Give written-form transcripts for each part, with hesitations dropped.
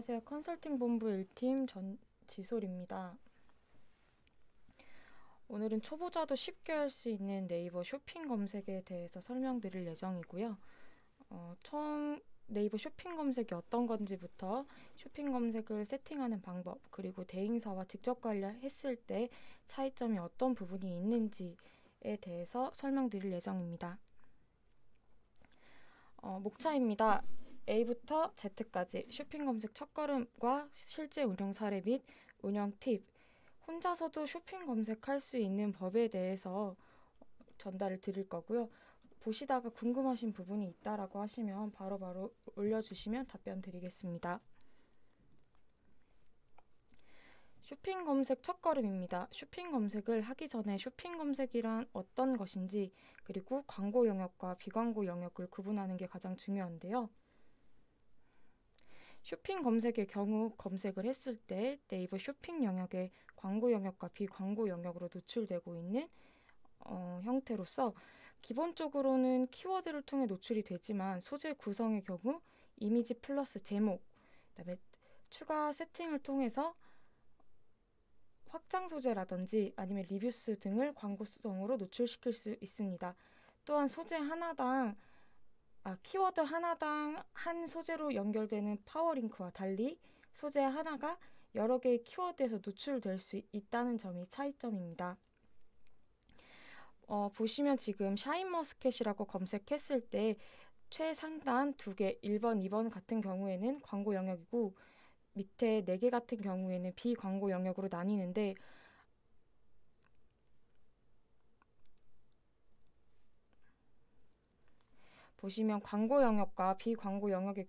안녕하세요. 컨설팅 본부 1팀 전지솔입니다. 오늘은 초보자도 쉽게 할 수 있는 네이버 쇼핑 검색에 대해서 설명드릴 예정이고요. 처음 네이버 쇼핑 검색이 어떤 건지부터 쇼핑 검색을 세팅하는 방법, 그리고 대행사와 직접 관리했을 때 차이점이 어떤 부분이 있는지에 대해서 설명드릴 예정입니다. 목차입니다. A부터 Z까지 쇼핑 검색 첫걸음과 실제 운영 사례 및 운영 팁, 혼자서도 쇼핑 검색할 수 있는 법에 대해서 전달을 드릴 거고요. 보시다가 궁금하신 부분이 있다라고 하시면 바로바로 올려주시면 답변 드리겠습니다. 쇼핑 검색 첫걸음입니다. 쇼핑 검색을 하기 전에 쇼핑 검색이란 어떤 것인지, 그리고 광고 영역과 비광고 영역을 구분하는 게 가장 중요한데요. 쇼핑 검색의 경우 검색을 했을 때 네이버 쇼핑 영역에 광고 영역과 비광고 영역으로 노출되고 있는 형태로서 기본적으로는 키워드를 통해 노출이 되지만 소재 구성의 경우 이미지 플러스 제목, 그다음에 추가 세팅을 통해서 확장 소재라든지 아니면 리뷰스 등을 광고성으로 노출시킬 수 있습니다. 또한 키워드 하나당 한 소재로 연결되는 파워링크와 달리 소재 하나가 여러 개의 키워드에서 노출될 수 있다는 점이 차이점입니다. 보시면 지금 샤인머스켓이라고 검색했을 때 최상단 2개, 1번, 2번 같은 경우에는 광고 영역이고 밑에 4개 같은 경우에는 비광고 영역으로 나뉘는데 보시면 광고 영역과 비광고 영역의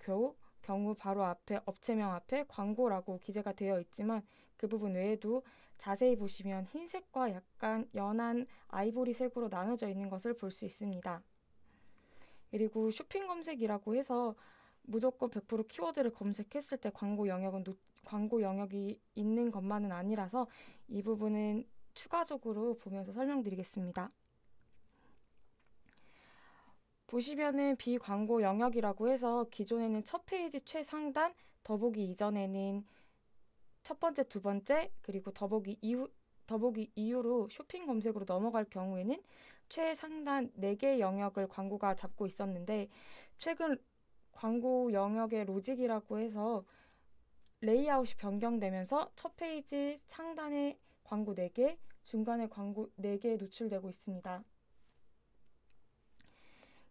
경우 바로 앞에 업체명 앞에 광고라고 기재가 되어 있지만 그 부분 외에도 자세히 보시면 흰색과 약간 연한 아이보리색으로 나눠져 있는 것을 볼 수 있습니다. 그리고 쇼핑 검색이라고 해서 무조건 100% 키워드를 검색했을 때 광고 영역이 있는 것만은 아니라서 이 부분은 추가적으로 보면서 설명드리겠습니다. 보시면은 비광고 영역이라고 해서 기존에는 첫 페이지 최상단, 더보기 이전에는 첫 번째, 두 번째, 그리고 더보기 이후로 쇼핑 검색으로 넘어갈 경우에는 최상단 4개 영역을 광고가 잡고 있었는데 최근 광고 영역의 로직이라고 해서 레이아웃이 변경되면서 첫 페이지 상단에 광고 4개, 중간에 광고 4개 노출되고 있습니다.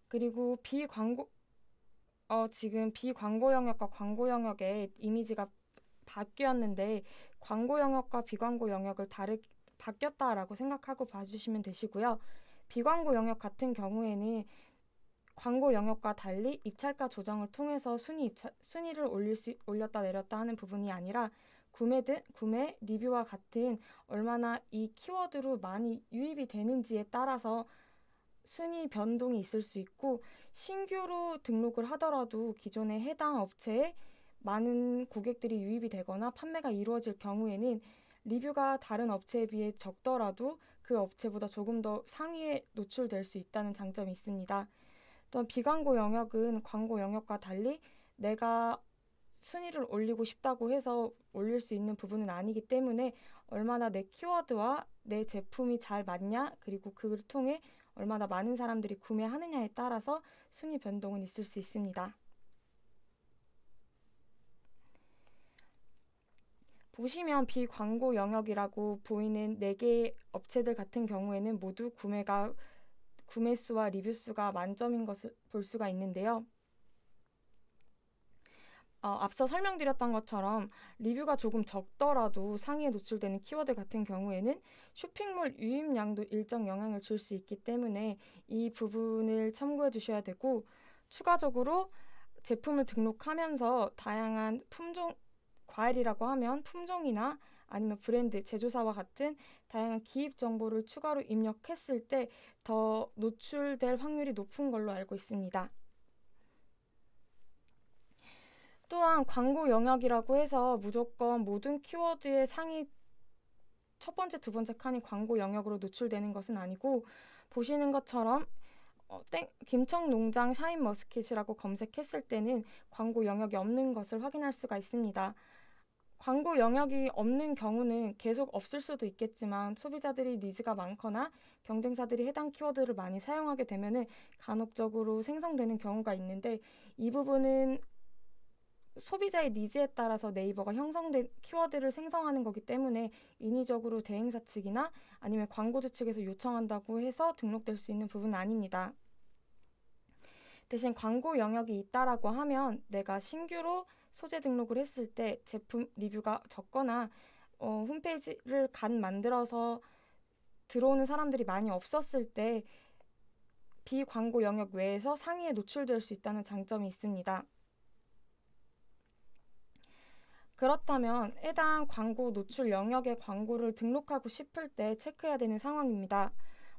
그리고 지금 비광고 영역과 광고 영역의 이미지가 바뀌었는데 광고 영역과 비광고 영역을 바뀌었다라고 생각하고 봐주시면 되시고요. 비광고 영역 같은 경우에는 광고 영역과 달리 입찰가 조정을 통해서 순위를 올렸다 내렸다 하는 부분이 아니라 구매, 리뷰와 같은 얼마나 이 키워드로 많이 유입이 되는지에 따라서 순위 변동이 있을 수 있고 신규로 등록을 하더라도 기존의 해당 업체에 많은 고객들이 유입이 되거나 판매가 이루어질 경우에는 리뷰가 다른 업체에 비해 적더라도 그 업체보다 조금 더 상위에 노출될 수 있다는 장점이 있습니다. 또한 비광고 영역은 광고 영역과 달리 내가 순위를 올리고 싶다고 해서 올릴 수 있는 부분은 아니기 때문에 얼마나 내 키워드와 내 제품이 잘 맞냐, 그리고 그걸 통해 얼마나 많은 사람들이 구매하느냐에 따라서 순위 변동은 있을 수 있습니다. 보시면 비광고 영역이라고 보이는 4개의 업체들 같은 경우에는 모두 구매 수와 리뷰 수가 만점인 것을 볼 수가 있는데요. 앞서 설명드렸던 것처럼 리뷰가 조금 적더라도 상위에 노출되는 키워드 같은 경우에는 쇼핑몰 유입량도 일정 영향을 줄 수 있기 때문에 이 부분을 참고해 주셔야 되고, 추가적으로 제품을 등록하면서 다양한 과일이라고 하면 품종이나 아니면 브랜드, 제조사와 같은 다양한 기입 정보를 추가로 입력했을 때 더 노출될 확률이 높은 걸로 알고 있습니다. 또한 광고 영역이라고 해서 무조건 모든 키워드의 상위 첫 번째, 두 번째 칸이 광고 영역으로 노출되는 것은 아니고 보시는 것처럼 김청농장 샤인머스켓이라고 검색했을 때는 광고 영역이 없는 것을 확인할 수가 있습니다. 광고 영역이 없는 경우는 계속 없을 수도 있겠지만 소비자들이 니즈가 많거나 경쟁사들이 해당 키워드를 많이 사용하게 되면은 간혹적으로 생성되는 경우가 있는데, 이 부분은 소비자의 니즈에 따라서 네이버가 형성된 키워드를 생성하는 거기 때문에 인위적으로 대행사 측이나 아니면 광고주 측에서 요청한다고 해서 등록될 수 있는 부분은 아닙니다. 대신 광고 영역이 있다라고 하면 내가 신규로 소재 등록을 했을 때 제품 리뷰가 적거나 홈페이지를 만들어서 들어오는 사람들이 많이 없었을 때 비광고 영역 외에서 상위에 노출될 수 있다는 장점이 있습니다. 그렇다면 해당 광고 노출 영역의 광고를 등록하고 싶을 때 체크해야 되는 상황입니다.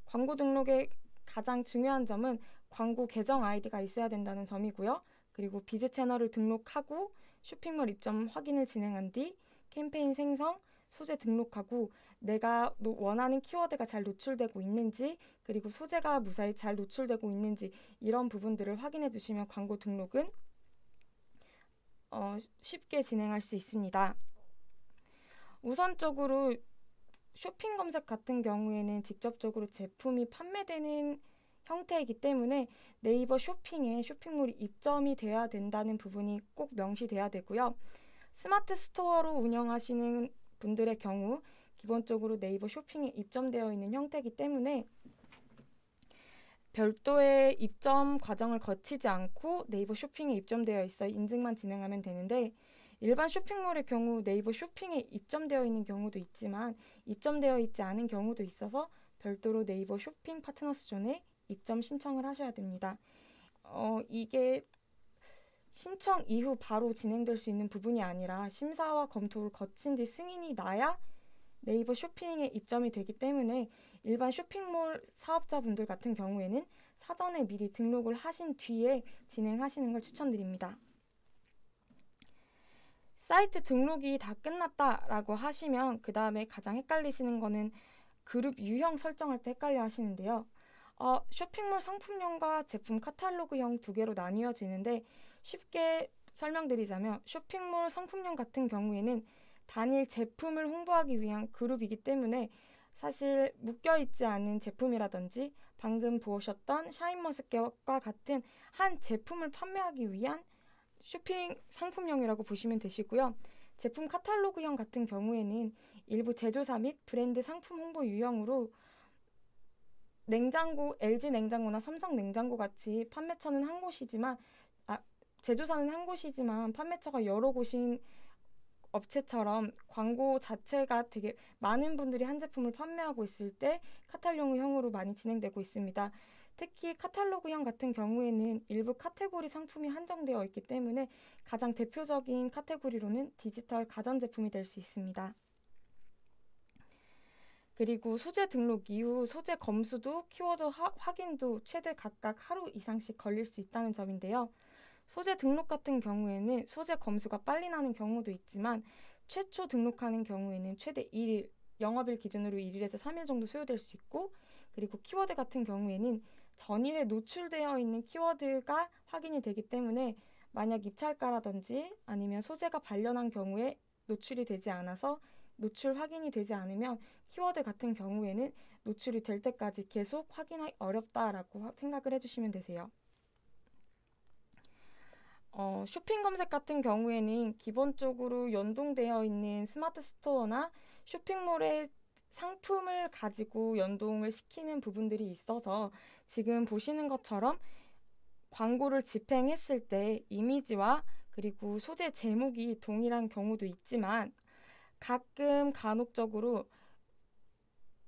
광고 등록의 가장 중요한 점은 광고 계정 아이디가 있어야 된다는 점이고요. 그리고 비즈 채널을 등록하고 쇼핑몰 입점 확인을 진행한 뒤 캠페인 생성, 소재 등록하고 내가 원하는 키워드가 잘 노출되고 있는지, 그리고 소재가 무사히 잘 노출되고 있는지, 이런 부분들을 확인해 주시면 광고 등록은 쉽게 진행할 수 있습니다. 우선적으로 쇼핑 검색 같은 경우에는 직접적으로 제품이 판매되는 형태이기 때문에 네이버 쇼핑에 쇼핑몰이 입점이 돼야 된다는 부분이 꼭 명시돼야 되고요. 스마트 스토어로 운영하시는 분들의 경우 기본적으로 네이버 쇼핑에 입점되어 있는 형태이기 때문에 별도의 입점 과정을 거치지 않고 네이버 쇼핑에 입점되어 있어 인증만 진행하면 되는데, 일반 쇼핑몰의 경우 네이버 쇼핑에 입점되어 있는 경우도 있지만 입점되어 있지 않은 경우도 있어서 별도로 네이버 쇼핑 파트너스 존에 입점 신청을 하셔야 됩니다. 이게 신청 이후 바로 진행될 수 있는 부분이 아니라 심사와 검토를 거친 뒤 승인이 나야 네이버 쇼핑에 입점이 되기 때문에 일반 쇼핑몰 사업자분들 같은 경우에는 사전에 미리 등록을 하신 뒤에 진행하시는 걸 추천드립니다. 사이트 등록이 다 끝났다라고 하시면 그 다음에 가장 헷갈리시는 거는 그룹 유형 설정할 때 헷갈려 하시는데요. 쇼핑몰 상품형과 제품 카탈로그형 두 개로 나뉘어지는데, 쉽게 설명드리자면 쇼핑몰 상품형 같은 경우에는 단일 제품을 홍보하기 위한 그룹이기 때문에 사실 묶여있지 않은 제품이라든지 방금 보셨던 샤인머스켓과 같은 한 제품을 판매하기 위한 쇼핑 상품형이라고 보시면 되시고요. 제품 카탈로그형 같은 경우에는 일부 제조사 및 브랜드 상품 홍보 유형으로 냉장고, LG 냉장고나 삼성 냉장고 같이 판매처는 한 곳이지만 제조사는 한 곳이지만 판매처가 여러 곳인 업체처럼 광고 자체가 되게 많은 분들이 한 제품을 판매하고 있을 때 카탈로그형으로 많이 진행되고 있습니다. 특히 카탈로그형 같은 경우에는 일부 카테고리 상품이 한정되어 있기 때문에 가장 대표적인 카테고리로는 디지털 가전제품이 될 수 있습니다. 그리고 소재 등록 이후 소재 검수도 키워드 확인도 최대 각각 하루 이상씩 걸릴 수 있다는 점인데요. 소재 등록 같은 경우에는 소재 검수가 빨리 나는 경우도 있지만 최초 등록하는 경우에는 최대 1일, 영업일 기준으로 1일에서 3일 정도 소요될 수 있고, 그리고 키워드 같은 경우에는 전일에 노출되어 있는 키워드가 확인이 되기 때문에 만약 입찰가라든지 아니면 소재가 발련한 경우에 노출이 되지 않아서 노출 확인이 되지 않으면 키워드 같은 경우에는 노출이 될 때까지 계속 확인하기 어렵다라고 생각을 해주시면 되세요. 쇼핑 검색 같은 경우에는 기본적으로 연동되어 있는 스마트 스토어나 쇼핑몰의 상품을 가지고 연동을 시키는 부분들이 있어서 지금 보시는 것처럼 광고를 집행했을 때 이미지와 그리고 소재 제목이 동일한 경우도 있지만 가끔 간혹적으로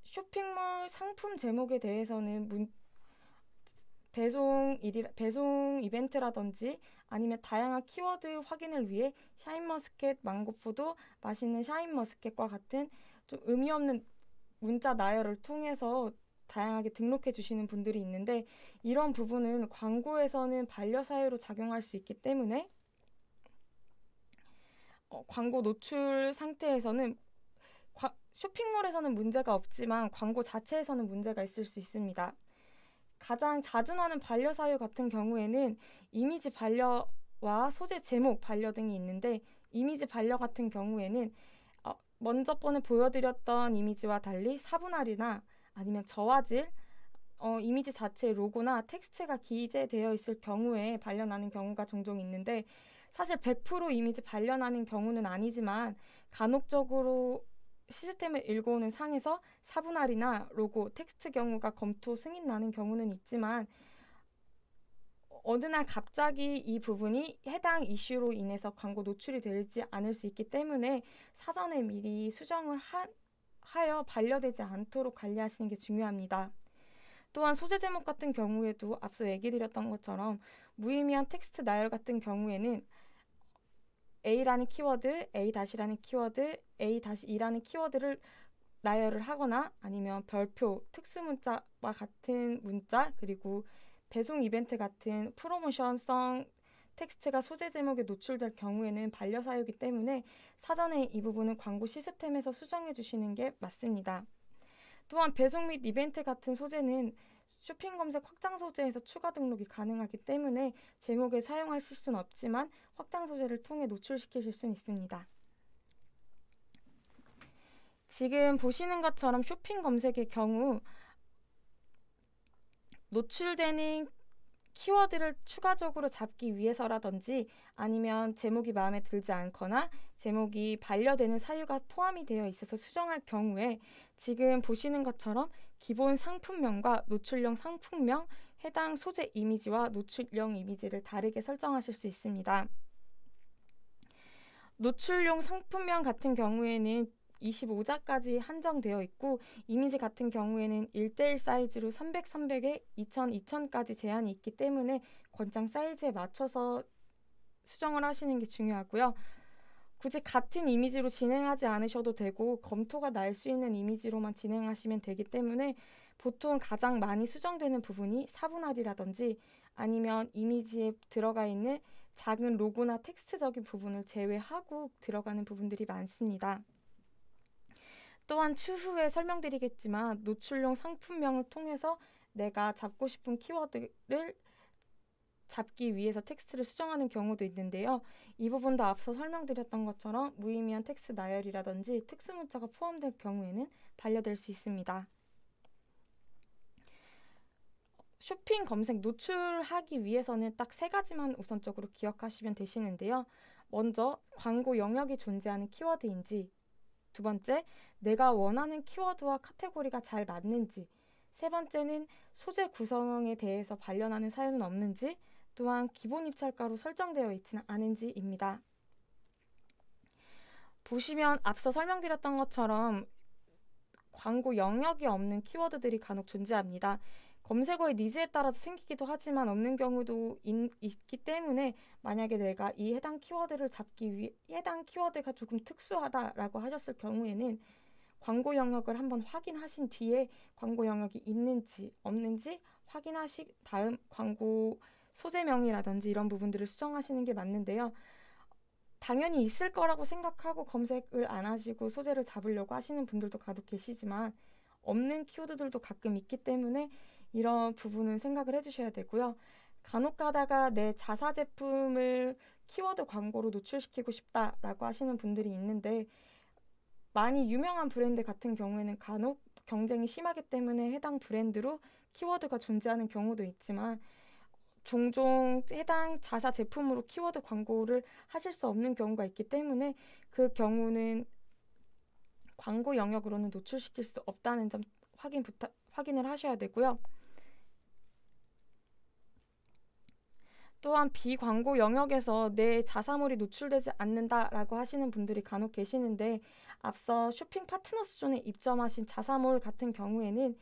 쇼핑몰 상품 제목에 대해서는 배송 이벤트라든지 아니면 다양한 키워드 확인을 위해 샤인머스켓 망고포도 맛있는 샤인머스켓과 같은 좀 의미 없는 문자 나열을 통해서 다양하게 등록해 주시는 분들이 있는데, 이런 부분은 광고에서는 반려사유로 작용할 수 있기 때문에 광고 노출 상태에서는 쇼핑몰에서는 문제가 없지만 광고 자체에서는 문제가 있을 수 있습니다. 가장 자주 나는 반려 사유 같은 경우에는 이미지 반려와 소재 제목 반려 등이 있는데, 이미지 반려 같은 경우에는 먼저 번에 보여드렸던 이미지와 달리 사분할이나 아니면 저화질, 이미지 자체의 로고나 텍스트가 기재되어 있을 경우에 반려나는 경우가 종종 있는데, 사실 100% 이미지 반려나는 경우는 아니지만 간혹적으로 시스템을 읽어오는 상에서 사분할이나 로고, 텍스트 경우가 검토 승인 나는 경우는 있지만, 어느 날 갑자기 이 부분이 해당 이슈로 인해서 광고 노출이 되지 않을 수 있기 때문에 사전에 미리 수정을 하여 반려되지 않도록 관리하시는 게 중요합니다. 또한 소재 제목 같은 경우에도 앞서 얘기 드렸던 것처럼 무의미한 텍스트 나열 같은 경우에는 A라는 키워드, A-라는 키워드, A-2라는 키워드를 나열을 하거나 아니면 별표, 특수문자와 같은 문자, 그리고 배송 이벤트 같은 프로모션성 텍스트가 소재 제목에 노출될 경우에는 반려 사유이기 때문에 사전에 이 부분은 광고 시스템에서 수정해 주시는 게 맞습니다. 또한 배송 및 이벤트 같은 소재는 쇼핑 검색 확장 소재에서 추가 등록이 가능하기 때문에 제목에 사용하실 수는 없지만 확장 소재를 통해 노출시키실 수는 있습니다. 지금 보시는 것처럼 쇼핑 검색의 경우 노출되는 키워드를 추가적으로 잡기 위해서라든지 아니면 제목이 마음에 들지 않거나 제목이 반려되는 사유가 포함이 되어 있어서 수정할 경우에 지금 보시는 것처럼 기본 상품명과 노출용 상품명, 해당 소재 이미지와 노출용 이미지를 다르게 설정하실 수 있습니다. 노출용 상품명 같은 경우에는 25자까지 한정되어 있고, 이미지 같은 경우에는 1:1 사이즈로 300, 300에 2000, 2000까지 제한이 있기 때문에 권장 사이즈에 맞춰서 수정을 하시는 게 중요하고요. 굳이 같은 이미지로 진행하지 않으셔도 되고 검토가 날 수 있는 이미지로만 진행하시면 되기 때문에 보통 가장 많이 수정되는 부분이 사분할이라든지 아니면 이미지에 들어가 있는 작은 로고나 텍스트적인 부분을 제외하고 들어가는 부분들이 많습니다. 또한 추후에 설명드리겠지만 노출용 상품명을 통해서 내가 잡고 싶은 키워드를 잡기 위해서 텍스트를 수정하는 경우도 있는데요. 이 부분도 앞서 설명드렸던 것처럼 무의미한 텍스트 나열이라든지 특수문자가 포함될 경우에는 반려될 수 있습니다. 쇼핑 검색 노출하기 위해서는 딱 3가지만 우선적으로 기억하시면 되시는데요. 먼저 광고 영역이 존재하는 키워드인지, 두 번째, 내가 원하는 키워드와 카테고리가 잘 맞는지, 세 번째는 소재 구성에 대해서 반려하는 사유는 없는지, 또한 기본 입찰가로 설정되어 있지는 않은지입니다. 보시면 앞서 설명드렸던 것처럼 광고 영역이 없는 키워드들이 간혹 존재합니다. 검색어의 니즈에 따라서 생기기도 하지만 없는 경우도 있기 때문에 만약에 내가 이 해당 키워드를 잡기 위해 해당 키워드가 조금 특수하다라고 하셨을 경우에는 광고 영역을 한번 확인하신 뒤에 광고 영역이 있는지 없는지 확인하신 다음 광고 소재명이라든지 이런 부분들을 수정하시는 게 맞는데요. 당연히 있을 거라고 생각하고 검색을 안 하시고 소재를 잡으려고 하시는 분들도 간혹 계시지만 없는 키워드들도 가끔 있기 때문에 이런 부분은 생각을 해주셔야 되고요. 간혹 가다가 내 자사 제품을 키워드 광고로 노출시키고 싶다라고 하시는 분들이 있는데, 많이 유명한 브랜드 같은 경우에는 간혹 경쟁이 심하기 때문에 해당 브랜드로 키워드가 존재하는 경우도 있지만 종종 해당 자사 제품으로 키워드 광고를 하실 수 없는 경우가 있기 때문에 그 경우는 광고 영역으로는 노출시킬 수 없다는 점 확인을 하셔야 되고요. 또한 비광고 영역에서 내 자사몰이 노출되지 않는다라고 하시는 분들이 간혹 계시는데, 앞서 쇼핑 파트너스 존에 입점하신 자사몰 같은 경우에는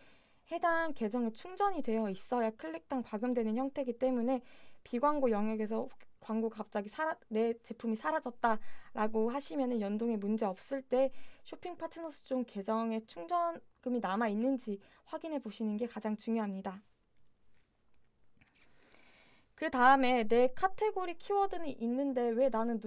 해당 계정에 충전이 되어 있어야 클릭당 과금되는 형태이기 때문에 비광고 영역에서 광고가 갑자기 내 제품이 사라졌다라고 하시면 연동에 문제 없을 때 쇼핑 파트너스 존 계정에 충전금이 남아 있는지 확인해 보시는 게 가장 중요합니다. 그 다음에 내 카테고리 키워드는 있는데 왜 나는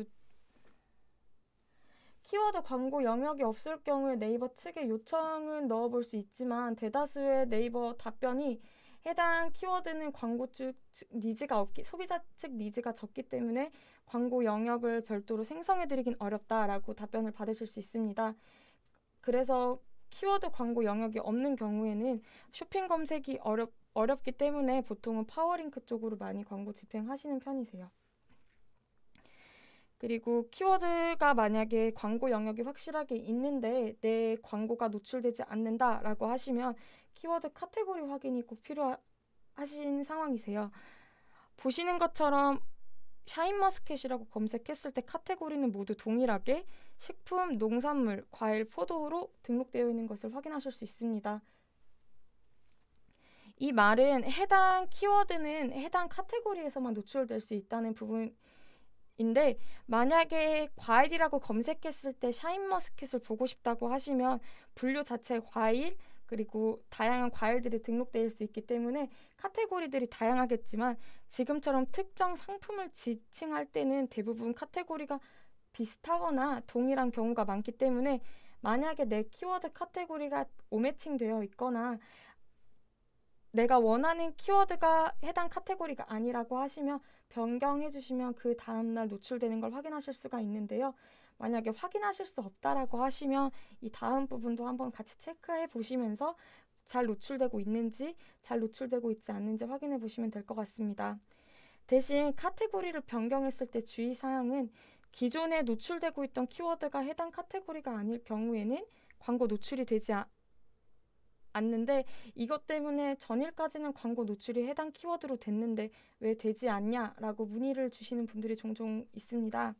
키워드 광고 영역이 없을 경우에 네이버 측에 요청은 넣어볼 수 있지만 대다수의 네이버 답변이 해당 키워드는 광고 측 니즈가 없기, 소비자 측 니즈가 적기 때문에 광고 영역을 별도로 생성해드리긴 어렵다라고 답변을 받으실 수 있습니다. 그래서 키워드 광고 영역이 없는 경우에는 쇼핑 검색이 어렵기 때문에 보통은 파워링크 쪽으로 많이 광고 집행하시는 편이세요. 그리고 키워드가 만약에 광고 영역이 확실하게 있는데 내 광고가 노출되지 않는다라고 하시면 키워드 카테고리 확인이 꼭 필요하신 상황이세요. 보시는 것처럼 샤인머스켓이라고 검색했을 때 카테고리는 모두 동일하게 식품, 농산물, 과일, 포도로 등록되어 있는 것을 확인하실 수 있습니다. 이 말은 해당 키워드는 해당 카테고리에서만 노출될 수 있다는 부분인데, 만약에 과일이라고 검색했을 때 샤인머스켓을 보고 싶다고 하시면 분류 자체의 과일, 그리고 다양한 과일들이 등록될 수 있기 때문에 카테고리들이 다양하겠지만 지금처럼 특정 상품을 지칭할 때는 대부분 카테고리가 비슷하거나 동일한 경우가 많기 때문에 만약에 내 키워드 카테고리가 오매칭되어 있거나 내가 원하는 키워드가 해당 카테고리가 아니라고 하시면 변경해 주시면 그 다음날 노출되는 걸 확인하실 수가 있는데요. 만약에 확인하실 수 없다라고 하시면 이 다음 부분도 한번 같이 체크해 보시면서 잘 노출되고 있는지 잘 노출되고 있지 않는지 확인해 보시면 될 것 같습니다. 대신 카테고리를 변경했을 때 주의사항은 기존에 노출되고 있던 키워드가 해당 카테고리가 아닐 경우에는 광고 노출이 되지 않는데 이것 때문에 전일까지는 광고 노출이 해당 키워드로 됐는데 왜 되지 않냐라고 문의를 주시는 분들이 종종 있습니다.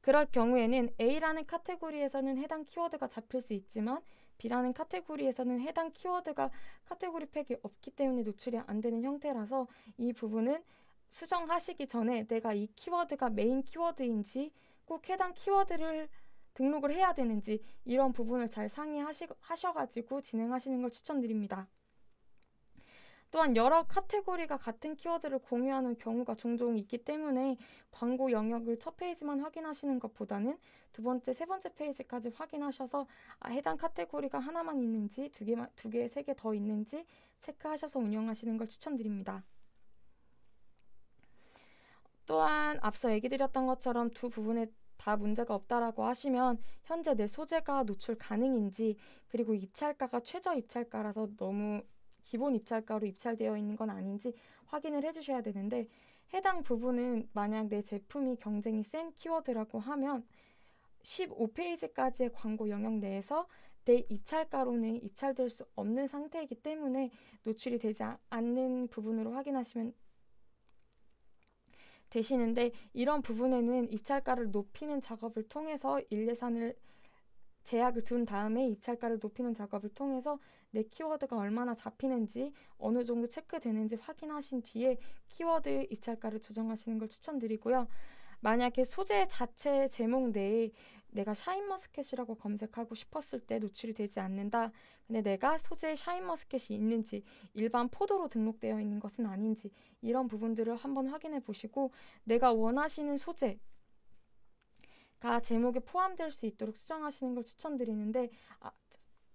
그럴 경우에는 A라는 카테고리에서는 해당 키워드가 잡힐 수 있지만 B라는 카테고리에서는 해당 키워드가 카테고리 팩이 없기 때문에 노출이 안 되는 형태라서 이 부분은 수정하시기 전에 내가 이 키워드가 메인 키워드인지 꼭 해당 키워드를 등록을 해야 되는지 이런 부분을 잘 상의하셔가지고 진행하시는 걸 추천드립니다. 또한 여러 카테고리가 같은 키워드를 공유하는 경우가 종종 있기 때문에 광고 영역을 첫 페이지만 확인하시는 것보다는 두 번째, 세 번째 페이지까지 확인하셔서 해당 카테고리가 하나만 있는지 두 개, 세 개 더 있는지 체크하셔서 운영하시는 걸 추천드립니다. 또한 앞서 얘기 드렸던 것처럼 두 부분에 다 문제가 없다라고 하시면 현재 내 소재가 노출 가능인지 그리고 입찰가가 최저 입찰가라서 너무 기본 입찰가로 입찰되어 있는 건 아닌지 확인을 해주셔야 되는데 해당 부분은 만약 내 제품이 경쟁이 센 키워드라고 하면 15페이지까지의 광고 영역 내에서 내 입찰가로는 입찰될 수 없는 상태이기 때문에 노출이 되지 않는 부분으로 확인하시면 되시는데 이런 부분에는 입찰가를 높이는 작업을 통해서 일례산을 제약을 둔 다음에 입찰가를 높이는 작업을 통해서 내 키워드가 얼마나 잡히는지 어느 정도 체크되는지 확인하신 뒤에 키워드 입찰가를 조정하시는 걸 추천드리고요. 만약에 소재 자체 제목 내에 내가 샤인머스켓이라고 검색하고 싶었을 때 노출이 되지 않는다. 근데 내가 소재에 샤인머스켓이 있는지 일반 포도로 등록되어 있는 것은 아닌지 이런 부분들을 한번 확인해 보시고 내가 원하시는 소재가 제목에 포함될 수 있도록 수정하시는 걸 추천드리는데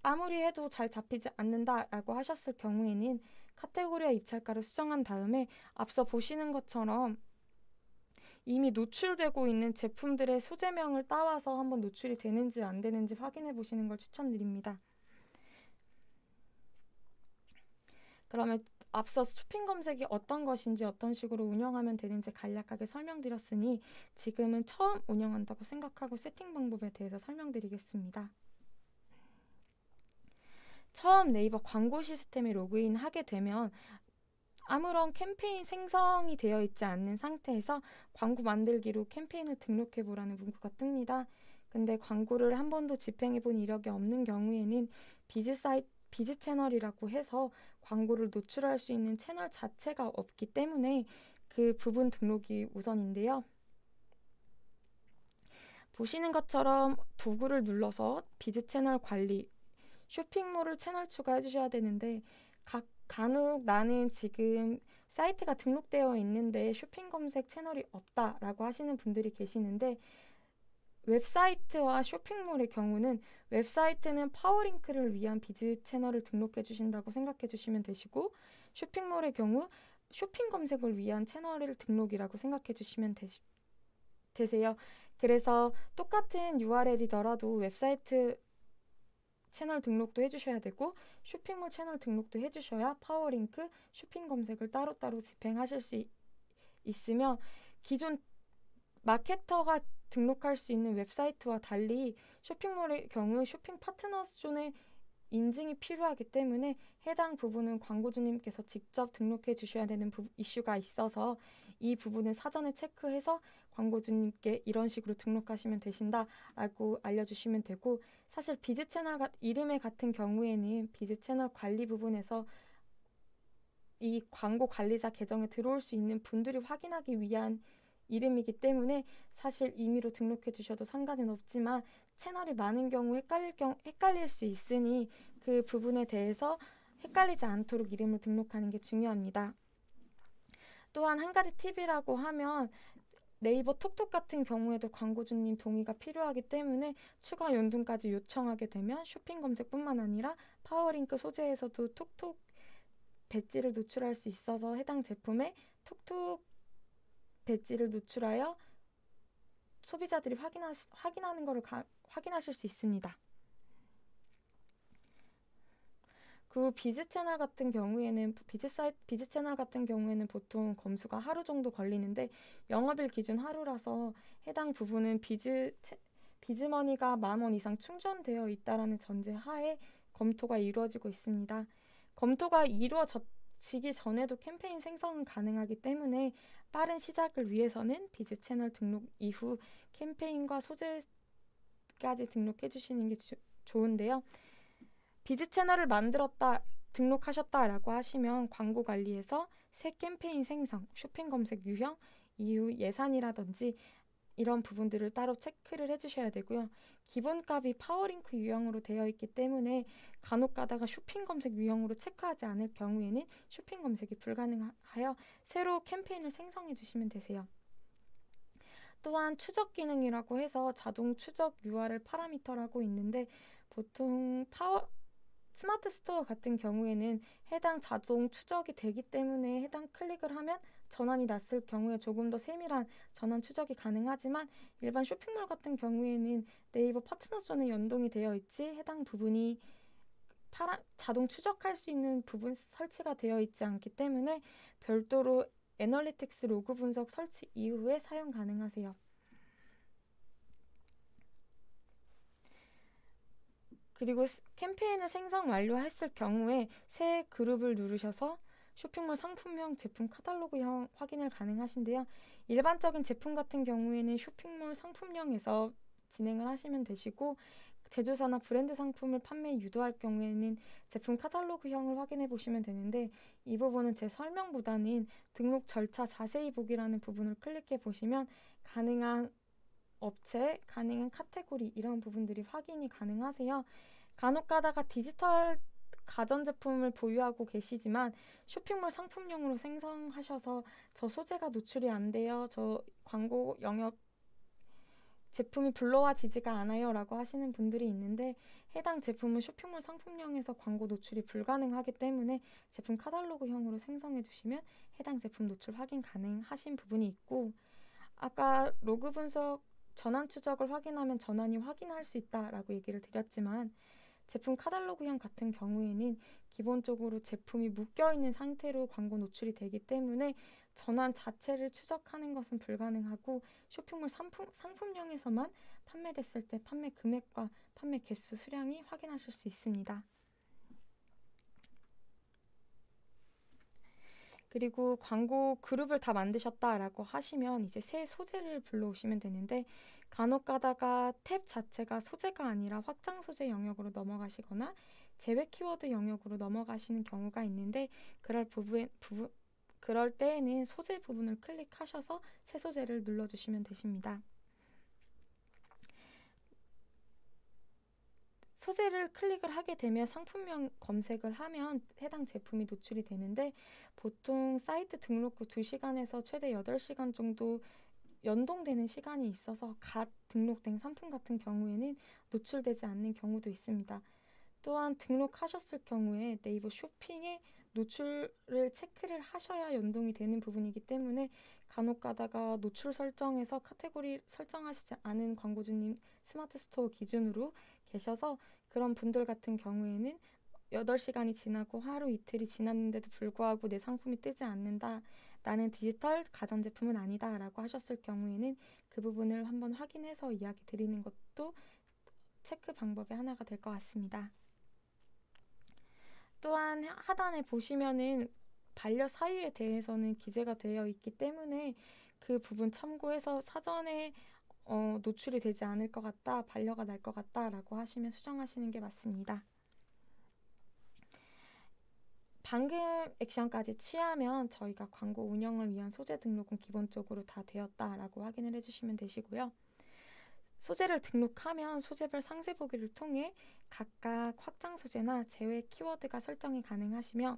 아무리 해도 잘 잡히지 않는다라고 하셨을 경우에는 카테고리와 입찰가를 수정한 다음에 앞서 보시는 것처럼 이미 노출되고 있는 제품들의 소재명을 따와서 한번 노출이 되는지 안 되는지 확인해 보시는 걸 추천드립니다. 그러면 앞서 쇼핑 검색이 어떤 것인지 어떤 식으로 운영하면 되는지 간략하게 설명드렸으니 지금은 처음 운영한다고 생각하고 세팅 방법에 대해서 설명드리겠습니다. 처음 네이버 광고 시스템에 로그인하게 되면 아무런 캠페인 생성이 되어 있지 않는 상태에서 광고 만들기로 캠페인을 등록해보라는 문구가 뜹니다. 근데 광고를 한 번도 집행해본 이력이 없는 경우에는 비즈 채널이라고 해서 광고를 노출할 수 있는 채널 자체가 없기 때문에 그 부분 등록이 우선인데요. 보시는 것처럼 도구를 눌러서 비즈 채널 관리, 쇼핑몰을 채널 추가해 주셔야 되는데 간혹 나는 지금 사이트가 등록되어 있는데 쇼핑 검색 채널이 없다라고 하시는 분들이 계시는데 웹사이트와 쇼핑몰의 경우는 웹사이트는 파워링크를 위한 비즈 채널을 등록해 주신다고 생각해 주시면 되시고 쇼핑몰의 경우 쇼핑 검색을 위한 채널을 등록이라고 생각해 주시면 되세요. 그래서 똑같은 URL이더라도 웹사이트 채널 등록도 해주셔야 되고 쇼핑몰 채널 등록도 해주셔야 파워링크, 쇼핑 검색을 따로따로 집행하실 수 있으며 기존 마케터가 등록할 수 있는 웹사이트와 달리 쇼핑몰의 경우 쇼핑 파트너스 존의 인증이 필요하기 때문에 해당 부분은 광고주님께서 직접 등록해 주셔야 되는 이슈가 있어서 이 부분은 사전에 체크해서 광고주님께 이런 식으로 등록하시면 되신다라고 알려주시면 되고 사실 비즈 채널 이름에 같은 경우에는 비즈 채널 관리 부분에서 이 광고 관리자 계정에 들어올 수 있는 분들이 확인하기 위한 이름이기 때문에 사실 임의로 등록해 주셔도 상관은 없지만 채널이 많은 경우 헷갈릴 수 있으니 그 부분에 대해서 헷갈리지 않도록 이름을 등록하는 게 중요합니다. 또한 한 가지 팁이라고 하면 네이버 톡톡 같은 경우에도 광고주님 동의가 필요하기 때문에 추가 연동까지 요청하게 되면 쇼핑 검색뿐만 아니라 파워링크 소재에서도 톡톡 배지를 노출할 수 있어서 해당 제품에 톡톡 배지를 노출하여 소비자들이 확인하는 것을 확인하실 수 있습니다. 그 비즈 채널 같은 경우에는 비즈 채널 같은 경우에는 보통 검수가 하루 정도 걸리는데 영업일 기준 하루라서 해당 부분은 비즈머니가 10,000원 이상 충전되어 있다라는 전제 하에 검토가 이루어지고 있습니다. 검토가 이루어지기 전에도 캠페인 생성은 가능하기 때문에 빠른 시작을 위해서는 비즈 채널 등록 이후 캠페인과 소재까지 등록해 주시는 게 좋은데요. 비즈 채널을 만들었다, 등록하셨다라고 하시면 광고 관리에서 새 캠페인 생성, 쇼핑 검색 유형, 이후 예산이라든지 이런 부분들을 따로 체크를 해주셔야 되고요. 기본값이 파워링크 유형으로 되어 있기 때문에 간혹 가다가 쇼핑 검색 유형으로 체크하지 않을 경우에는 쇼핑 검색이 불가능하여 새로 캠페인을 생성해 주시면 되세요. 또한 추적 기능이라고 해서 자동 추적 URL 파라미터라고 있는데 보통 스마트 스토어 같은 경우에는 해당 자동 추적이 되기 때문에 해당 클릭을 하면 전환이 났을 경우에 조금 더 세밀한 전환 추적이 가능하지만 일반 쇼핑몰 같은 경우에는 네이버 파트너존에 연동이 되어 있지 해당 부분이 자동 추적할 수 있는 부분 설치가 되어 있지 않기 때문에 별도로 애널리틱스 로그 분석 설치 이후에 사용 가능하세요. 그리고 캠페인을 생성 완료했을 경우에 새 그룹을 누르셔서 쇼핑몰 상품명, 제품 카탈로그형 확인을 가능하신데요. 일반적인 제품 같은 경우에는 쇼핑몰 상품명에서 진행을 하시면 되시고 제조사나 브랜드 상품을 판매 유도할 경우에는 제품 카탈로그형을 확인해 보시면 되는데 이 부분은 제 설명보다는 등록 절차 자세히 보기라는 부분을 클릭해 보시면 가능한 업체, 가능한 카테고리 이런 부분들이 확인이 가능하세요. 간혹 가다가 디지털 가전제품을 보유하고 계시지만 쇼핑몰 상품용으로 생성하셔서 저 소재가 노출이 안 돼요. 저 광고 영역 제품이 불러와지지가 않아요 라고 하시는 분들이 있는데 해당 제품은 쇼핑몰 상품용에서 광고 노출이 불가능하기 때문에 제품 카탈로그형으로 생성해 주시면 해당 제품 노출 확인 가능하신 부분이 있고 아까 로그 분석 전환 추적을 확인하면 전환이 확인할 수 있다라고 얘기를 드렸지만 제품 카탈로그형 같은 경우에는 기본적으로 제품이 묶여있는 상태로 광고 노출이 되기 때문에 전환 자체를 추적하는 것은 불가능하고 쇼핑몰 상품형에서만 판매됐을 때 판매 금액과 판매 개수 수량이 확인하실 수 있습니다. 그리고 광고 그룹을 다 만드셨다라고 하시면 이제 새 소재를 불러오시면 되는데 간혹 가다가 탭 자체가 소재가 아니라 확장 소재 영역으로 넘어가시거나 제외 키워드 영역으로 넘어가시는 경우가 있는데 그럴 때에는 소재 부분을 클릭하셔서 새 소재를 눌러주시면 되십니다. 소재를 클릭을 하게 되면 상품명 검색을 하면 해당 제품이 노출이 되는데 보통 사이트 등록 후 2시간에서 최대 8시간 정도 연동되는 시간이 있어서 갓 등록된 상품 같은 경우에는 노출되지 않는 경우도 있습니다. 또한 등록하셨을 경우에 네이버 쇼핑에 노출을 체크를 하셔야 연동이 되는 부분이기 때문에 간혹 가다가 노출 설정에서 카테고리 설정하시지 않은 광고주님 스마트 스토어 기준으로 계셔서 그런 분들 같은 경우에는 8시간이 지나고 하루 이틀이 지났는데도 불구하고 내 상품이 뜨지 않는다. 나는 디지털 가전제품은 아니다. 라고 하셨을 경우에는 그 부분을 한번 확인해서 이야기 드리는 것도 체크 방법의 하나가 될 것 같습니다. 또한 하단에 보시면은 반려 사유에 대해서는 기재가 되어 있기 때문에 그 부분 참고해서 사전에 노출이 되지 않을 것 같다, 반려가 날 것 같다 라고 하시면 수정하시는 게 맞습니다. 방금 액션까지 취하면 저희가 광고 운영을 위한 소재 등록은 기본적으로 다 되었다라고 확인을 해주시면 되시고요. 소재를 등록하면 소재별 상세 보기를 통해 각각 확장 소재나 제외 키워드가 설정이 가능하시며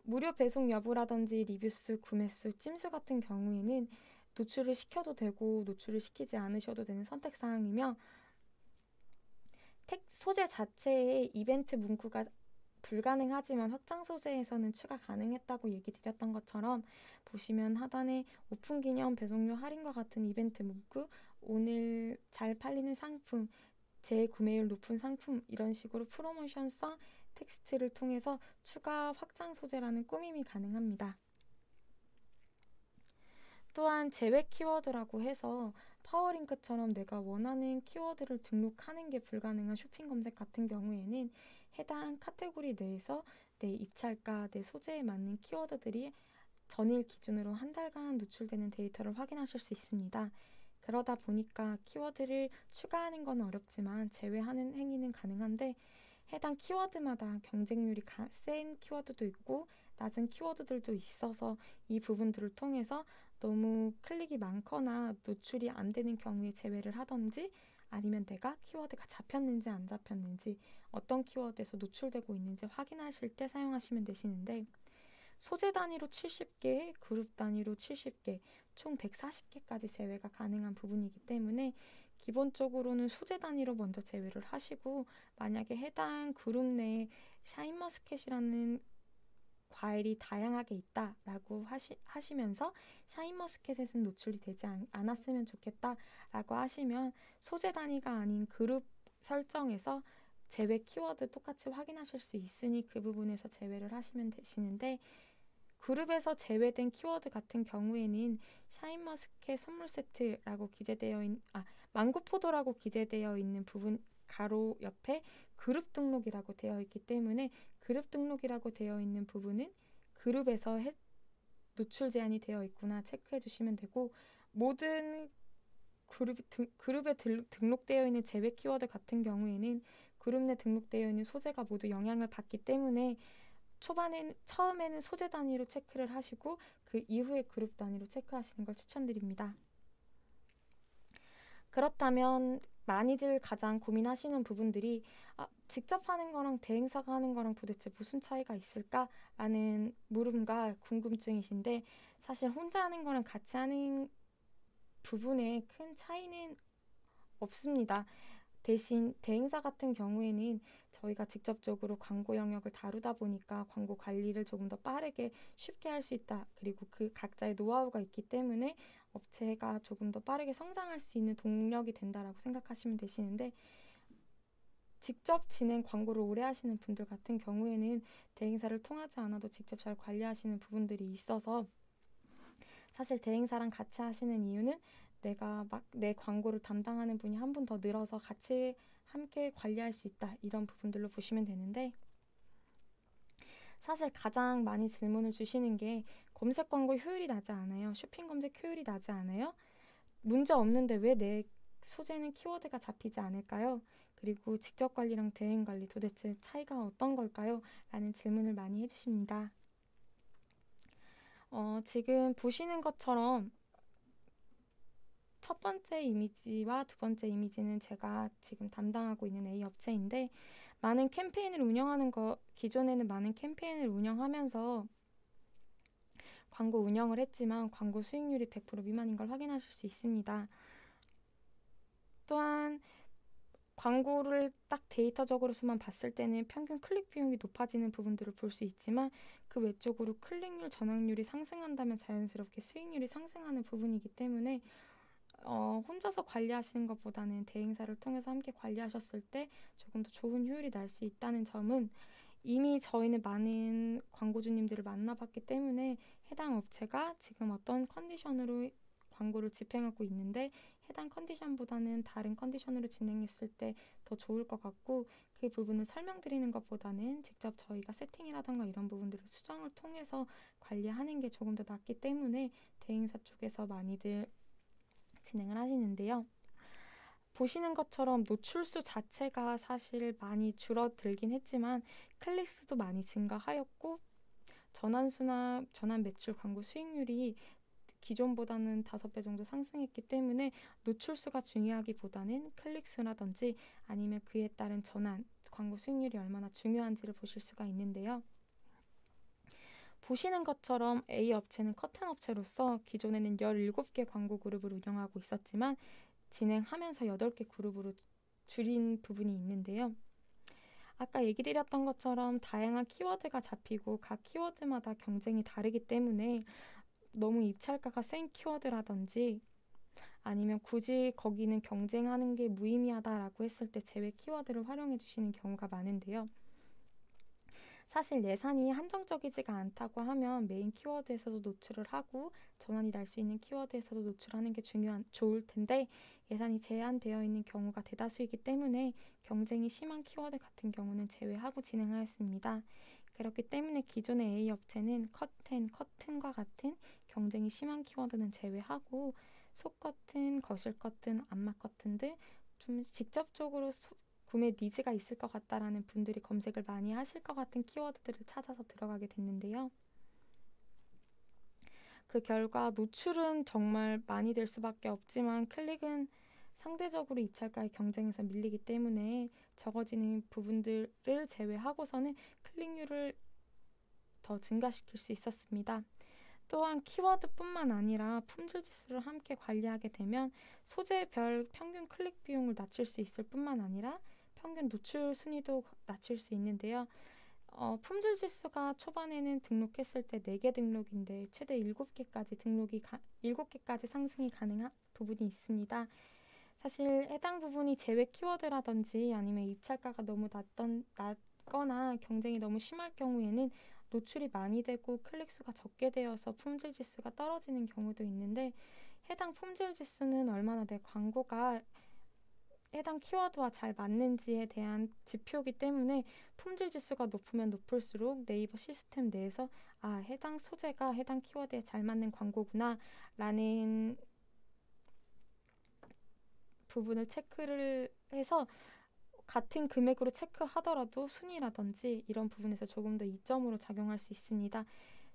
무료 배송 여부라든지 리뷰수, 구매수, 찜수 같은 경우에는 노출을 시켜도 되고 노출을 시키지 않으셔도 되는 선택사항이며 소재 자체에 이벤트 문구가 불가능하지만 확장 소재에서는 추가 가능했다고 얘기 드렸던 것처럼 보시면 하단에 오픈 기념 배송료 할인과 같은 이벤트 문구, 오늘 잘 팔리는 상품, 재구매율 높은 상품 이런 식으로 프로모션성 텍스트를 통해서 추가 확장 소재라는 꾸밈이 가능합니다. 또한 제외 키워드라고 해서 파워링크처럼 내가 원하는 키워드를 등록하는 게 불가능한 쇼핑 검색 같은 경우에는 해당 카테고리 내에서 내 입찰가, 내 소재에 맞는 키워드들이 전일 기준으로 한 달간 노출되는 데이터를 확인하실 수 있습니다. 그러다 보니까 키워드를 추가하는 건 어렵지만 제외하는 행위는 가능한데 해당 키워드마다 경쟁률이 센 키워드도 있고 낮은 키워드들도 있어서 이 부분들을 통해서 너무 클릭이 많거나 노출이 안 되는 경우에 제외를 하던지 아니면 내가 키워드가 잡혔는지 안 잡혔는지 어떤 키워드에서 노출되고 있는지 확인하실 때 사용하시면 되시는데 소재 단위로 70개, 그룹 단위로 70개, 총 140개까지 제외가 가능한 부분이기 때문에 기본적으로는 소재 단위로 먼저 제외를 하시고 만약에 해당 그룹 내에 샤인머스켓이라는 과일이 다양하게 있다라고 하시면서 샤인머스켓에는 노출이 되지 않았으면 좋겠다라고 하시면 소재 단위가 아닌 그룹 설정에서 제외 키워드 똑같이 확인하실 수 있으니 그 부분에서 제외를 하시면 되시는데 그룹에서 제외된 키워드 같은 경우에는 샤인머스켓 선물 세트라고 기재되어 있는 망고포도라고 기재되어 있는 부분 가로 옆에 그룹 등록이라고 되어 있기 때문에 그룹 등록이라고 되어 있는 부분은 그룹에서 노출 제한이 되어 있구나 체크해 주시면 되고 모든 그룹에 등록되어 있는 제외 키워드 같은 경우에는 그룹 내 등록되어 있는 소재가 모두 영향을 받기 때문에 처음에는 소재 단위로 체크를 하시고 그 이후에 그룹 단위로 체크하시는 걸 추천드립니다. 그렇다면 많이들 가장 고민하시는 부분들이 직접 하는 거랑 대행사가 하는 거랑 도대체 무슨 차이가 있을까라는 물음과 궁금증이신데 사실 혼자 하는 거랑 같이 하는 부분에 큰 차이는 없습니다. 대신 대행사 같은 경우에는 저희가 직접적으로 광고 영역을 다루다 보니까 광고 관리를 조금 더 빠르게 쉽게 할 수 있다. 그리고 그 각자의 노하우가 있기 때문에 업체가 조금 더 빠르게 성장할 수 있는 동력이 된다라고 생각하시면 되시는데 직접 진행 광고를 오래 하시는 분들 같은 경우에는 대행사를 통하지 않아도 직접 잘 관리하시는 부분들이 있어서 사실 대행사랑 같이 하시는 이유는 내가 막 내 광고를 담당하는 분이 한 분 더 늘어서 같이 함께 관리할 수 있다. 이런 부분들로 보시면 되는데 사실 가장 많이 질문을 주시는 게 검색 광고 효율이 나지 않아요? 쇼핑 검색 효율이 나지 않아요? 문제 없는데 왜 내 소재는 키워드가 잡히지 않을까요? 그리고 직접 관리랑 대행 관리 도대체 차이가 어떤 걸까요? 라는 질문을 많이 해주십니다. 지금 보시는 것처럼 첫 번째 이미지와 두 번째 이미지는 제가 지금 담당하고 있는 A 업체인데 많은 캠페인을 운영하는 기존에는 많은 캠페인을 운영하면서 광고 운영을 했지만 광고 수익률이 100% 미만인 걸 확인하실 수 있습니다. 또한 광고를 딱 데이터적으로만 봤을 때는 평균 클릭 비용이 높아지는 부분들을 볼 수 있지만 그 외적으로 클릭률, 전환율이 상승한다면 자연스럽게 수익률이 상승하는 부분이기 때문에 혼자서 관리하시는 것보다는 대행사를 통해서 함께 관리하셨을 때 조금 더 좋은 효율이 날 수 있다는 점은 이미 저희는 많은 광고주님들을 만나봤기 때문에 해당 업체가 지금 어떤 컨디션으로 광고를 집행하고 있는데 해당 컨디션보다는 다른 컨디션으로 진행했을 때 더 좋을 것 같고 그 부분을 설명드리는 것보다는 직접 저희가 세팅이라던가 이런 부분들을 수정을 통해서 관리하는 게 조금 더 낫기 때문에 대행사 쪽에서 많이들 진행을 하시는데요. 보시는 것처럼 노출수 자체가 사실 많이 줄어들긴 했지만 클릭수도 많이 증가하였고 전환수나 전환 매출 광고 수익률이 기존보다는 5배 정도 상승했기 때문에 노출수가 중요하기보다는 클릭수라든지 아니면 그에 따른 전환, 광고 수익률이 얼마나 중요한지를 보실 수가 있는데요. 보시는 것처럼 A 업체는 커튼 업체로서 기존에는 17개 광고 그룹을 운영하고 있었지만 진행하면서 8개 그룹으로 줄인 부분이 있는데요. 아까 얘기 드렸던 것처럼 다양한 키워드가 잡히고 각 키워드마다 경쟁이 다르기 때문에 너무 입찰가가 센 키워드라든지 아니면 굳이 거기는 경쟁하는 게 무의미하다라고 했을 때 제외 키워드를 활용해 주시는 경우가 많은데요. 사실 예산이 한정적이지가 않다고 하면 메인 키워드에서도 노출을 하고 전환이 날 수 있는 키워드에서도 노출하는 게 좋을 텐데 예산이 제한되어 있는 경우가 대다수이기 때문에 경쟁이 심한 키워드 같은 경우는 제외하고 진행하였습니다. 그렇기 때문에 기존의 A 업체는 커튼과 같은 경쟁이 심한 키워드는 제외하고 속 커튼, 거실 커튼, 암막 커튼 등 좀 직접적으로 구매 니즈가 있을 것 같다라는 분들이 검색을 많이 하실 것 같은 키워드들을 찾아서 들어가게 됐는데요. 그 결과 노출은 정말 많이 될 수밖에 없지만 클릭은 상대적으로 입찰가의 경쟁에서 밀리기 때문에 적어지는 부분들을 제외하고서는 클릭률을 더 증가시킬 수 있었습니다. 또한 키워드뿐만 아니라 품질 지수를 함께 관리하게 되면 소재별 평균 클릭 비용을 낮출 수 있을 뿐만 아니라 평균 노출 순위도 낮출 수 있는데요. 품질 지수가 초반에는 등록했을 때 4개 등록인데 최대 7개까지 상승이 가능한 부분이 있습니다. 사실 해당 부분이 제외 키워드라든지 아니면 입찰가가 너무 낮거나 경쟁이 너무 심할 경우에는 노출이 많이 되고 클릭수가 적게 되어서 품질 지수가 떨어지는 경우도 있는데 해당 품질 지수는 얼마나 내 광고가 해당 키워드와 잘 맞는지에 대한 지표이기 때문에 품질 지수가 높으면 높을수록 네이버 시스템 내에서 해당 소재가 해당 키워드에 잘 맞는 광고구나 라는 부분을 체크를 해서 같은 금액으로 체크하더라도 순위라든지 이런 부분에서 조금 더 이점으로 작용할 수 있습니다.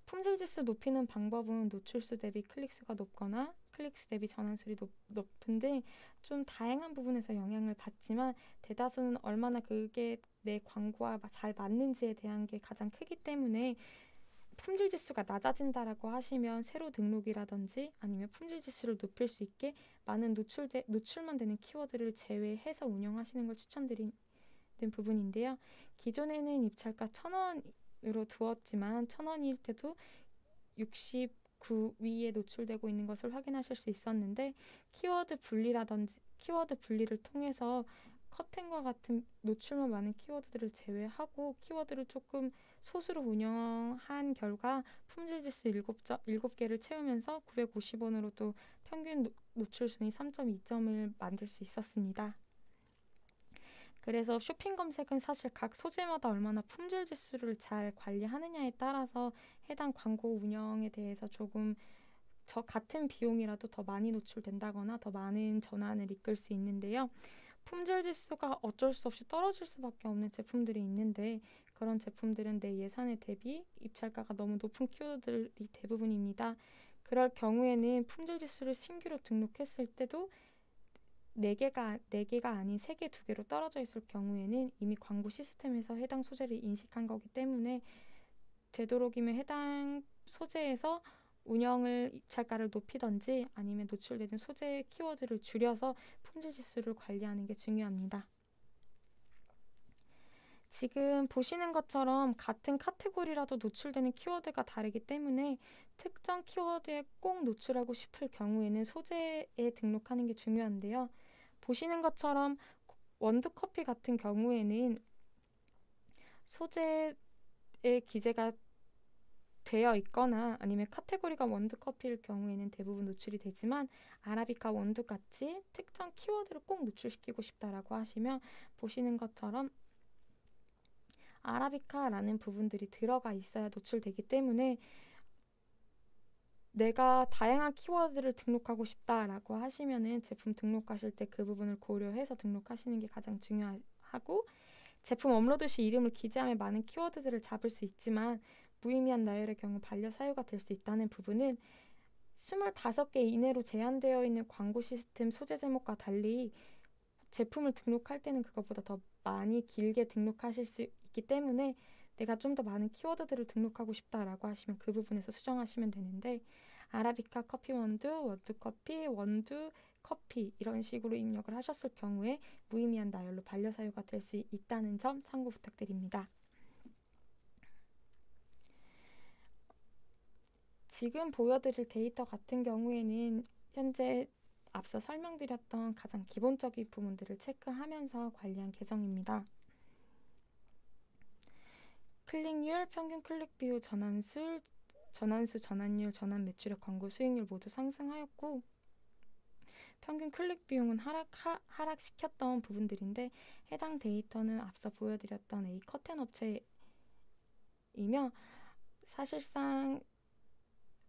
품질 지수 높이는 방법은 노출수 대비 클릭수가 높거나 클릭수 대비 전환수율이 높은 등 좀 다양한 부분에서 영향을 받지만 대다수는 얼마나 그게 내 광고와 잘 맞는지에 대한 게 가장 크기 때문에 품질 지수가 낮아진다라고 하시면 새로 등록이라든지 아니면 품질 지수를 높일 수 있게 많은 노출만 되는 키워드를 제외해서 운영하시는 걸 추천드리는 부분인데요. 기존에는 입찰가 1,000원으로 두었지만 1,000원일 때도 69 위에 노출되고 있는 것을 확인하실 수 있었는데 키워드 분리를 통해서 커튼과 같은 노출만 많은 키워드들을 제외하고 키워드를 조금 소수로 운영한 결과 품질 지수 7개를 채우면서 950원으로도 평균 노출 순위 3.2점을 만들 수 있었습니다. 그래서 쇼핑 검색은 사실 각 소재마다 얼마나 품질 지수를 잘 관리하느냐에 따라서 해당 광고 운영에 대해서 조금 같은 비용이라도 더 많이 노출된다거나 더 많은 전환을 이끌 수 있는데요. 품질 지수가 어쩔 수 없이 떨어질 수밖에 없는 제품들이 있는데 그런 제품들은 내 예산에 대비 입찰가가 너무 높은 키워드들이 대부분입니다. 그럴 경우에는 품질 지수를 신규로 등록했을 때도 4개가 아닌 3개, 2개로 떨어져 있을 경우에는 이미 광고 시스템에서 해당 소재를 인식한 거기 때문에 되도록이면 해당 소재에서 운영을 입찰가를 높이던지 아니면 노출되는 소재 키워드를 줄여서 품질 지수를 관리하는 게 중요합니다. 지금 보시는 것처럼 같은 카테고리라도 노출되는 키워드가 다르기 때문에 특정 키워드에 꼭 노출하고 싶을 경우에는 소재에 등록하는 게 중요한데요. 보시는 것처럼 원두커피 같은 경우에는 소재에 기재가 되어 있거나 아니면 카테고리가 원두커피일 경우에는 대부분 노출이 되지만 아라비카 원두같이 특정 키워드를 꼭 노출시키고 싶다라고 하시면 보시는 것처럼 아라비카라는 부분들이 들어가 있어야 노출되기 때문에 내가 다양한 키워드를 등록하고 싶다라고 하시면은 제품 등록하실 때 그 부분을 고려해서 등록하시는 게 가장 중요하고 제품 업로드 시 이름을 기재하면 많은 키워드들을 잡을 수 있지만 무의미한 나열의 경우 반려 사유가 될 수 있다는 부분은 25개 이내로 제한되어 있는 광고 시스템 소재 제목과 달리 제품을 등록할 때는 그것보다 더 많이 길게 등록하실 수 있기 때문에 내가 좀 더 많은 키워드들을 등록하고 싶다라고 하시면 그 부분에서 수정하시면 되는데 아라비카 커피 원두, 원두 커피, 원두 커피 이런 식으로 입력을 하셨을 경우에 무의미한 나열로 반려 사유가 될 수 있다는 점 참고 부탁드립니다. 지금 보여드릴 데이터 같은 경우에는 현재 앞서 설명드렸던 가장 기본적인 부분들을 체크하면서 관리한 계정입니다. 클릭률, 평균 클릭 비율, 전환율, 전환 매출액, 광고 수익률 모두 상승하였고 평균 클릭 비용은 하락시켰던 부분들인데 해당 데이터는 앞서 보여드렸던 A 커튼 업체이며 사실상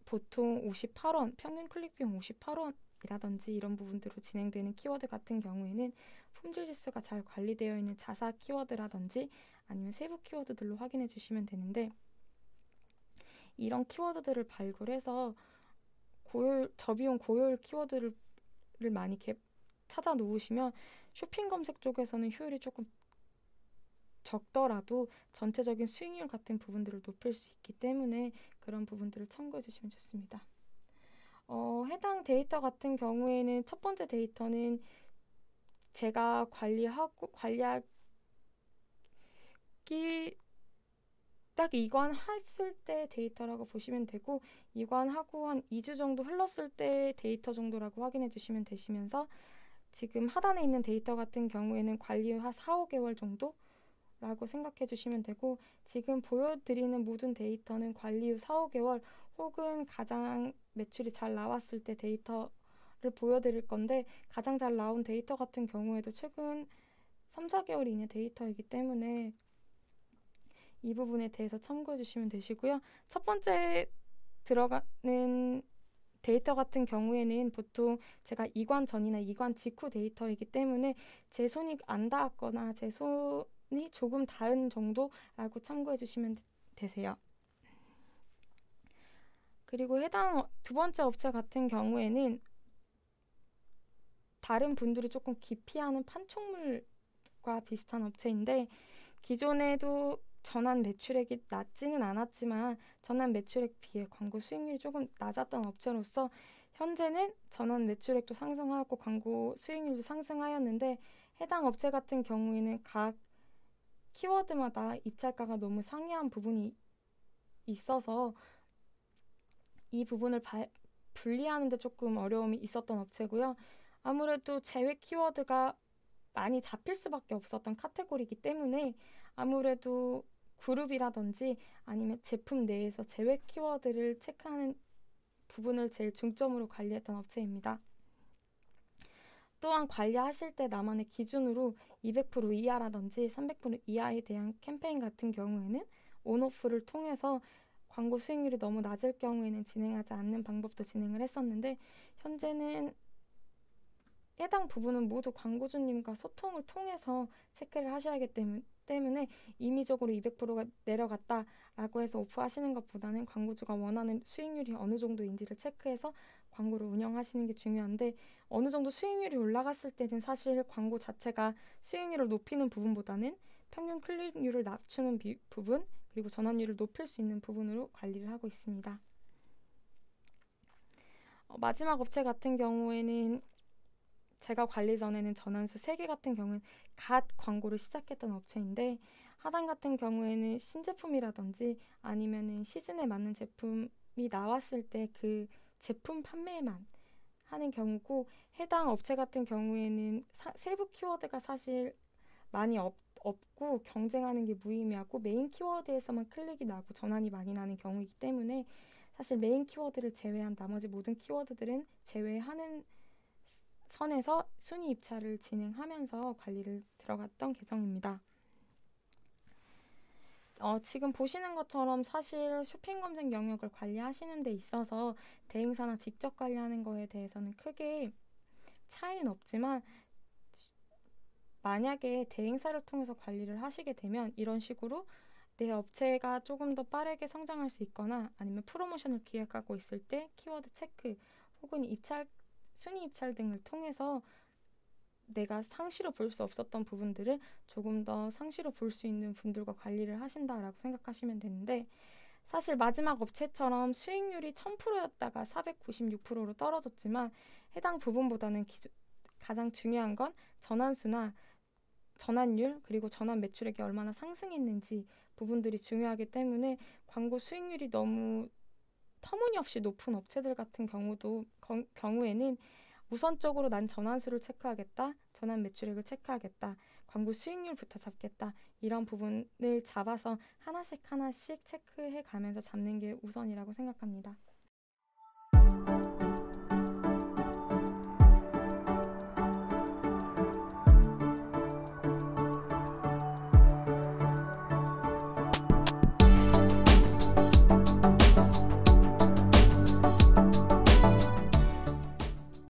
보통 58원, 평균 클릭 비용 58원이라든지 이런 부분들로 진행되는 키워드 같은 경우에는 품질 지수가 잘 관리되어 있는 자사 키워드라든지 아니면 세부 키워드들로 확인해 주시면 되는데 이런 키워드들을 발굴해서 저비용 고효율 키워드를 많이 찾아 놓으시면 쇼핑 검색 쪽에서는 효율이 조금 적더라도 전체적인 수익률 같은 부분들을 높일 수 있기 때문에 그런 부분들을 참고해 주시면 좋습니다. 해당 데이터 같은 경우에는 첫 번째 데이터는 제가 관리하기 딱 이관했을 때 데이터라고 보시면 되고 이관하고 한 2주 정도 흘렀을 때 데이터 정도라고 확인해 주시면 되시면서 지금 하단에 있는 데이터 같은 경우에는 관리 후 4, 5개월 정도 라고 생각해 주시면 되고 지금 보여드리는 모든 데이터는 관리 후 4, 5개월 혹은 가장 매출이 잘 나왔을 때 데이터를 보여드릴 건데 가장 잘 나온 데이터 같은 경우에도 최근 3, 4개월 이내 데이터이기 때문에 이 부분에 대해서 참고해 주시면 되시고요. 첫 번째 들어가는 데이터 같은 경우에는 보통 제가 이관 전이나 이관 직후 데이터이기 때문에 제 손이 안 닿았거나 제 손이 조금 닿은 정도라고 참고해 주시면 되세요. 그리고 해당 두 번째 업체 같은 경우에는 다른 분들이 조금 기피하는 판촉물과 비슷한 업체인데 기존에도 전환 매출액이 낮지는 않았지만 전환 매출액 비해 광고 수익률이 조금 낮았던 업체로서 현재는 전환 매출액도 상승하고 광고 수익률도 상승하였는데 해당 업체 같은 경우에는 각 키워드마다 입찰가가 너무 상이한 부분이 있어서 이 부분을 분리하는 데 조금 어려움이 있었던 업체고요. 아무래도 제외 키워드가 많이 잡힐 수밖에 없었던 카테고리이기 때문에 아무래도 그룹이라든지 아니면 제품 내에서 제외 키워드를 체크하는 부분을 제일 중점으로 관리했던 업체입니다. 또한 관리하실 때 나만의 기준으로 200% 이하라든지 300% 이하에 대한 캠페인 같은 경우에는 온오프를 통해서 광고 수익률이 너무 낮을 경우에는 진행하지 않는 방법도 진행을 했었는데 현재는 해당 부분은 모두 광고주님과 소통을 통해서 체크를 하셔야 하기 때문에 임의적으로 200%가 내려갔다라고 해서 오프하시는 것보다는 광고주가 원하는 수익률이 어느 정도인지를 체크해서 광고를 운영하시는 게 중요한데 어느 정도 수익률이 올라갔을 때는 사실 광고 자체가 수익률을 높이는 부분보다는 평균 클릭률을 낮추는 부분 그리고 전환율을 높일 수 있는 부분으로 관리를 하고 있습니다. 마지막 업체 같은 경우에는 제가 관리 전에는 전환수 3개 같은 경우는 갓 광고를 시작했던 업체인데 하단 같은 경우에는 신제품이라든지 아니면은 시즌에 맞는 제품이 나왔을 때 그 제품 판매만 하는 경우고 해당 업체 같은 경우에는 세부 키워드가 사실 많이 없고 경쟁하는 게 무의미하고 메인 키워드에서만 클릭이 나고 전환이 많이 나는 경우이기 때문에 사실 메인 키워드를 제외한 나머지 모든 키워드들은 제외하는 선에서 순위 입찰을 진행하면서 관리를 들어갔던 계정입니다. 지금 보시는 것처럼 사실 쇼핑 검색 영역을 관리하시는 데 있어서 대행사나 직접 관리하는 거에 대해서는 크게 차이는 없지만 만약에 대행사를 통해서 관리를 하시게 되면 이런 식으로 내 업체가 조금 더 빠르게 성장할 수 있거나 아니면 프로모션을 기획하고 있을 때 키워드 체크 혹은 순위 입찰 등을 통해서 내가 상시로 볼 수 없었던 부분들을 조금 더 상시로 볼 수 있는 분들과 관리를 하신다라고 생각하시면 되는데 사실 마지막 업체처럼 수익률이 1000%였다가 496%로 떨어졌지만 해당 부분보다는 가장 중요한 건 전환수나 전환율 그리고 전환 매출액이 얼마나 상승했는지 부분들이 중요하기 때문에 광고 수익률이 너무 터무니없이 높은 업체들 같은 경우에는 우선적으로 난 전환수를 체크하겠다, 전환 매출액을 체크하겠다, 광고 수익률부터 잡겠다 이런 부분을 잡아서 하나씩 체크해 가면서 잡는 게 우선이라고 생각합니다.